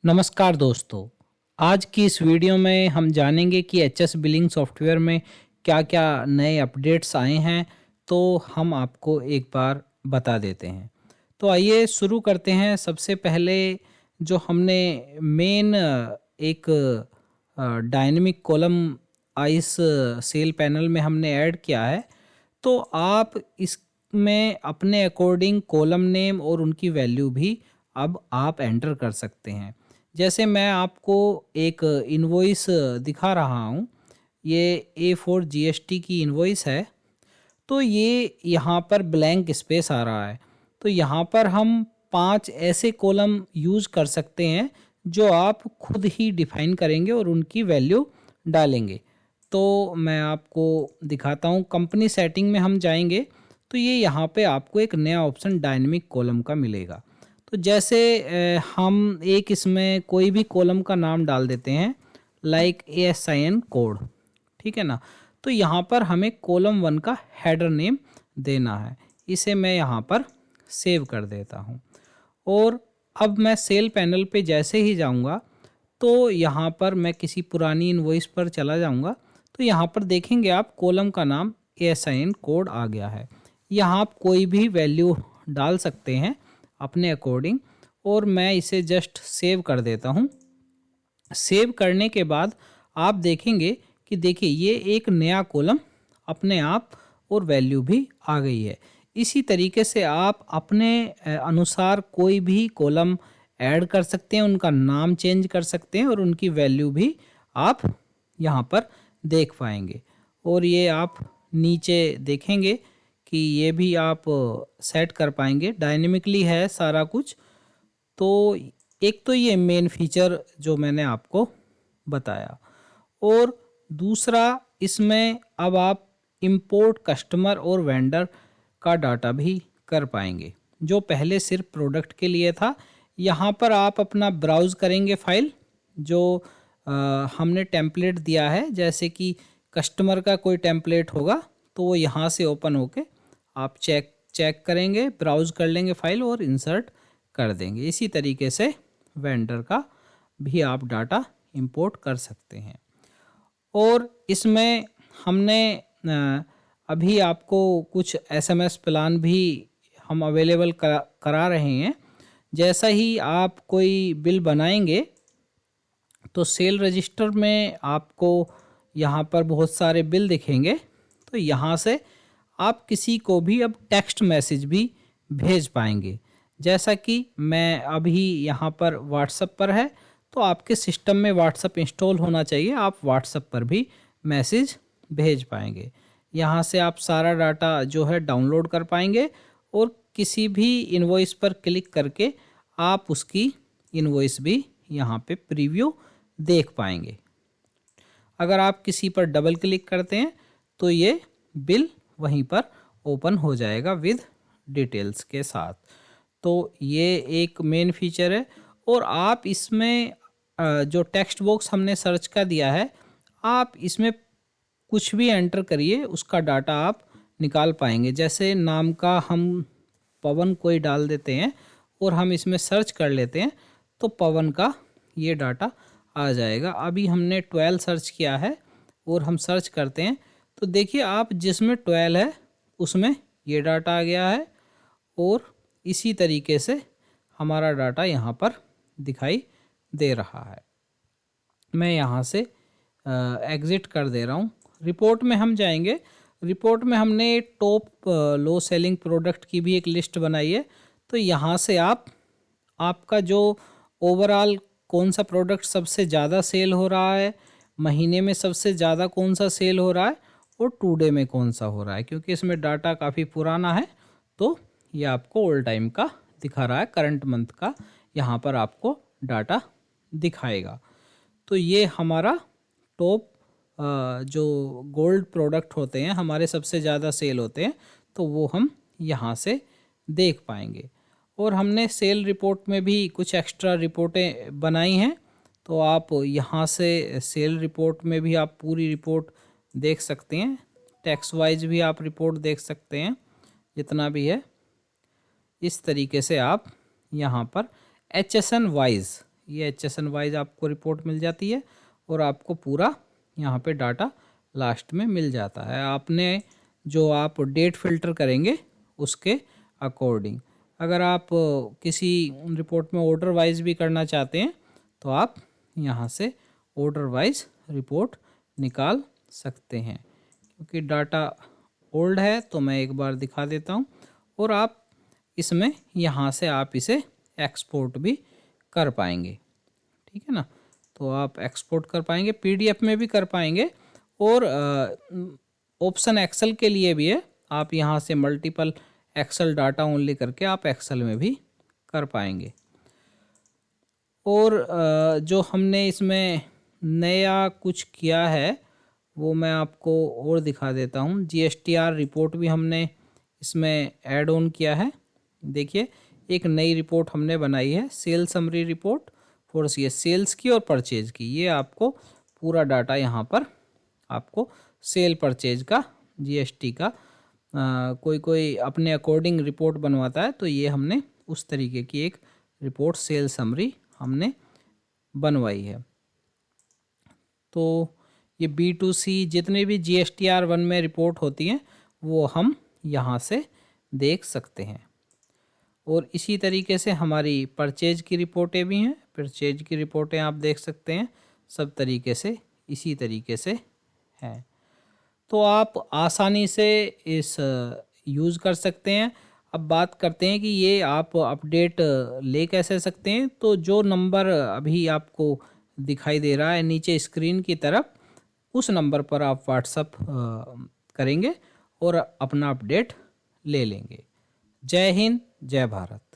नमस्कार दोस्तों। आज की इस वीडियो में हम जानेंगे कि एचएस बिलिंग सॉफ्टवेयर में क्या-क्या नए अपडेट्स आए हैं, तो हम आपको एक बार बता देते हैं। तो आइए शुरू करते हैं। सबसे पहले जो हमने मेन एक डायनेमिक कॉलम आइस सेल पैनल में हमने ऐड किया है, तो आप इसमें अपने अकॉर्डिंग कॉलम नेम और उनकी वैल्यू भी अब आप एंटर कर सकते हैं। जैसे मैं आपको एक इनवॉइस दिखा रहा हूँ, ये A4 GST की इनवॉइस है। तो ये यहाँ पर ब्लैंक स्पेस आ रहा है, तो यहाँ पर हम 5 ऐसे कॉलम यूज़ कर सकते हैं जो आप खुद ही डिफाइन करेंगे और उनकी वैल्यू डालेंगे। तो मैं आपको दिखाता हूँ। कंपनी सेटिंग में हम जाएंगे तो ये यहाँ पे आपको एक नया ऑप्शन डायनेमिक कॉलम का मिलेगा। तो जैसे हम एक इसमें कोई भी कॉलम का नाम डाल देते हैं, लाइक ASIN कोड, ठीक है ना। तो यहाँ पर हमें कॉलम 1 का हेडर नेम देना है। इसे मैं यहाँ पर सेव कर देता हूँ और अब मैं सेल पैनल पे जैसे ही जाऊँगा तो यहाँ पर मैं किसी पुरानी इनवॉइस पर चला जाऊँगा, तो यहाँ पर देखेंगे आप कॉलम का नाम ASIN कोड आ गया है। यहाँ आप कोई भी वैल्यू डाल सकते हैं अपने अकॉर्डिंग, और मैं इसे जस्ट सेव कर देता हूँ। सेव करने के बाद आप देखेंगे कि देखिए ये एक नया कॉलम अपने आप और वैल्यू भी आ गई है। इसी तरीके से आप अपने अनुसार कोई भी कॉलम ऐड कर सकते हैं, उनका नाम चेंज कर सकते हैं और उनकी वैल्यू भी आप यहाँ पर देख पाएंगे। और ये आप नीचे देखेंगे कि ये भी आप सेट कर पाएंगे, डायनेमिकली है सारा कुछ। तो एक तो ये मेन फीचर जो मैंने आपको बताया, और दूसरा इसमें अब आप इंपोर्ट कस्टमर और वेंडर का डाटा भी कर पाएंगे, जो पहले सिर्फ प्रोडक्ट के लिए था। यहाँ पर आप अपना ब्राउज़ करेंगे फाइल जो हमने टेम्पलेट दिया है, जैसे कि कस्टमर का कोई टेम्पलेट होगा तो वो यहाँ से ओपन होके आप चेक करेंगे, ब्राउज़ कर लेंगे फाइल और इंसर्ट कर देंगे। इसी तरीके से वेंडर का भी आप डाटा इंपोर्ट कर सकते हैं। और इसमें हमने अभी आपको कुछ SMS प्लान भी हम अवेलेबल करा रहे हैं। जैसा ही आप कोई बिल बनाएंगे तो सेल रजिस्टर में आपको यहाँ पर बहुत सारे बिल दिखेंगे, तो यहाँ से आप किसी को भी अब टेक्स्ट मैसेज भी भेज पाएंगे। जैसा कि मैं अभी यहाँ पर व्हाट्सएप पर है, तो आपके सिस्टम में व्हाट्सएप इंस्टॉल होना चाहिए, आप व्हाट्सएप पर भी मैसेज भेज पाएंगे। यहाँ से आप सारा डाटा जो है डाउनलोड कर पाएंगे और किसी भी इनवॉइस पर क्लिक करके आप उसकी इनवॉइस भी यहाँ पे प्रीव्यू देख पाएंगे। अगर आप किसी पर डबल क्लिक करते हैं तो ये बिल वहीं पर ओपन हो जाएगा विद डिटेल्स के साथ। तो ये एक मेन फीचर है। और आप इसमें जो टेक्स्ट बॉक्स हमने सर्च का दिया है, आप इसमें कुछ भी एंटर करिए, उसका डाटा आप निकाल पाएंगे। जैसे नाम का हम पवन कोई डाल देते हैं और हम इसमें सर्च कर लेते हैं तो पवन का ये डाटा आ जाएगा। अभी हमने 12 सर्च किया है और हम सर्च करते हैं तो देखिए आप जिसमें 12 है उसमें ये डाटा आ गया है, और इसी तरीके से हमारा डाटा यहाँ पर दिखाई दे रहा है। मैं यहाँ से एग्ज़िट कर दे रहा हूँ। रिपोर्ट में हम जाएंगे। रिपोर्ट में हमने टॉप लो सेलिंग प्रोडक्ट की भी एक लिस्ट बनाई है। तो यहाँ से आपका जो ओवरऑल कौन सा प्रोडक्ट सबसे ज़्यादा सेल हो रहा है, महीने में सबसे ज़्यादा कौन सा सेल हो रहा है और 2 डे में कौन सा हो रहा है, क्योंकि इसमें डाटा काफ़ी पुराना है तो ये आपको ऑल टाइम का दिखा रहा है, करंट मंथ का यहाँ पर आपको डाटा दिखाएगा। तो ये हमारा टॉप जो गोल्ड प्रोडक्ट होते हैं हमारे सबसे ज़्यादा सेल होते हैं, तो वो हम यहाँ से देख पाएंगे। और हमने सेल रिपोर्ट में भी कुछ एक्स्ट्रा रिपोर्टें बनाई हैं, तो आप यहाँ से सेल रिपोर्ट में भी आप पूरी रिपोर्ट देख सकते हैं। टैक्स वाइज भी आप रिपोर्ट देख सकते हैं, जितना भी है। इस तरीके से आप यहाँ पर HSN वाइज ये HSN वाइज आपको रिपोर्ट मिल जाती है और आपको पूरा यहाँ पे डाटा लास्ट में मिल जाता है। आपने जो आप डेट फिल्टर करेंगे उसके अकॉर्डिंग। अगर आप किसी रिपोर्ट में ऑर्डर वाइज भी करना चाहते हैं तो आप यहाँ से ऑर्डर वाइज रिपोर्ट निकाल सकते हैं। क्योंकि डाटा ओल्ड है तो मैं एक बार दिखा देता हूँ, और आप इसमें यहाँ से आप इसे एक्सपोर्ट भी कर पाएंगे। ठीक है ना, तो आप एक्सपोर्ट कर पाएंगे, PDF में भी कर पाएंगे, और ऑप्शन एक्सेल के लिए भी है। आप यहाँ से मल्टीपल एक्सेल डाटा ओनली करके आप एक्सेल में भी कर पाएंगे। और जो हमने इसमें नया कुछ किया है वो मैं आपको और दिखा देता हूँ। GSTR रिपोर्ट भी हमने इसमें ऐड ऑन किया है। देखिए, एक नई रिपोर्ट हमने बनाई है, sale summary report for sales की और परचेज की। ये आपको पूरा डाटा यहाँ पर आपको सेल परचेज का, GST का कोई अपने अकॉर्डिंग रिपोर्ट बनवाता है, तो ये हमने उस तरीके की एक रिपोर्ट सेल समरी हमने बनवाई है। तो ये B2C जितने भी GSTR 1 में रिपोर्ट होती हैं वो हम यहाँ से देख सकते हैं। और इसी तरीके से हमारी परचेज की रिपोर्टें भी हैं। परचेज की रिपोर्टें आप देख सकते हैं, सब तरीके से इसी तरीके से हैं। तो आप आसानी से इस यूज़ कर सकते हैं। अब बात करते हैं कि ये आप अपडेट ले कैसे सकते हैं। तो जो नंबर अभी आपको दिखाई दे रहा है नीचे स्क्रीन की तरफ, उस नंबर पर आप व्हाट्सअप करेंगे और अपना अपडेट ले लेंगे। जय हिंद, जय भारत।